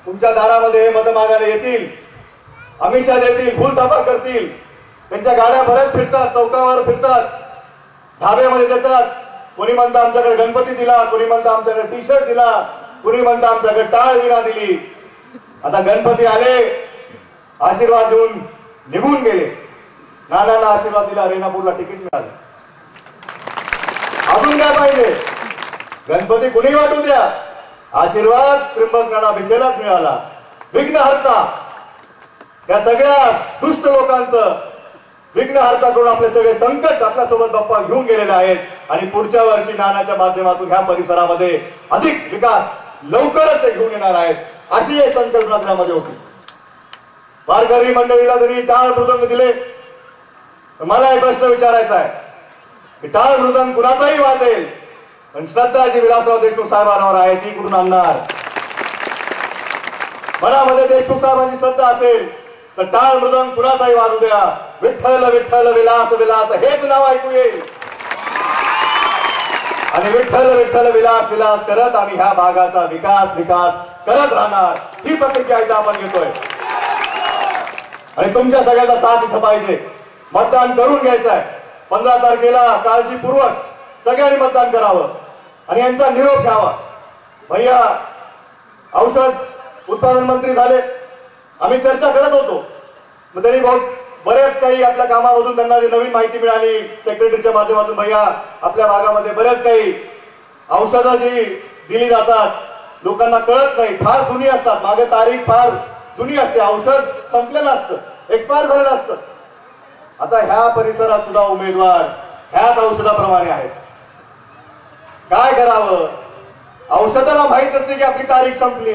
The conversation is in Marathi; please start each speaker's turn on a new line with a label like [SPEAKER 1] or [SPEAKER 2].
[SPEAKER 1] तुमच्या दारामध्ये मत मागायला येतील, अमिषा देतील, फुलथापा करतील, त्यांच्या गाड्या भरत फिरतात, चौकावर फिरतात, धाब्यामध्ये देतात. कोणी म्हणतं आमच्याकडे गणपती दिला, कोणी म्हणतं आमच्याकडे टी शर्ट दिला, कोणी म्हणतं आमच्याकडे टाळ विना दिली. आता गणपती आले, आशीर्वाद देऊन निघून गेले. नानांना आशीर्वाद दिला, रेणापूरला तिकीट मिळालं. अजून काय पाहिजे? गणपती कुणी वाटू द्या, आशीर्वाद त्र्यंबक नाना भिसेलाच मिळाला. विघ्नहर्ता, या सगळ्या दुष्ट लोकांचं विघ्नहर्ता करून आपले सगळे संकट आपल्यासोबत बाप्पा घेऊन गेलेले आहेत. आणि पुढच्या वर्षी नानाच्या माध्यमातून ह्या परिसरामध्ये अधिक विकास लवकरच ते घेऊन येणार आहेत, अशी एक संकल्पना त्यामध्ये होती. वारकरी मंडळीला जरी टाळ मृदंग दिले, मला एक प्रश्न विचारायचा आहे की टाळ मृदंग कुणाचाही वाजेल, पण श्रद्धा जी विलासराव देशमुख साहेबांवर आहे ती कुठून आणणार? मनामध्ये देशमुख साहेबांची श्रद्धा असेल तर टाळ मृदंग कुणाचाही वाजू द्या, विठ्ठल विठ्ठल विलास विलास हेच नाव ऐकू येईल. आणि विठ्ठल विठ्ठल विलास विलास करत आम्ही ह्या भागाचा विकास विकास करत राहणार, ही प्रतिज्ञा इथं आपण घेतोय. आणि तुमच्या सगळ्यांचा साथ इथं पाहिजे. मतदान करून घ्यायचं आहे. 15 तारखेला काळजीपूर्वक सगळ्यांनी मतदान करावं आणि यांचा निरोप घ्यावा. भैया औषध उत्पादन मंत्री झाले, आम्ही चर्चा करत होतो, मग त्यांनी बहुत बरेच काही आपल्या कामामधून त्यांना नवीन माहिती मिळाली सेक्रेटरीच्या माध्यमातून. भैया आपल्या भागामध्ये बरेच काही औषधं जी दिली जातात लोकांना कळत नाही, फार जुनी असतात, मागे तारीख फार जुनी असते, औषध संपलेलं असतं, एक्सपायर झालेलं असतं. आता ह्या परिसरात सुद्धा उमेदवार ह्याच औषधाप्रमाणे आहेत. काय करावं? औषधाला माहित असते की आपली तारीख संपली,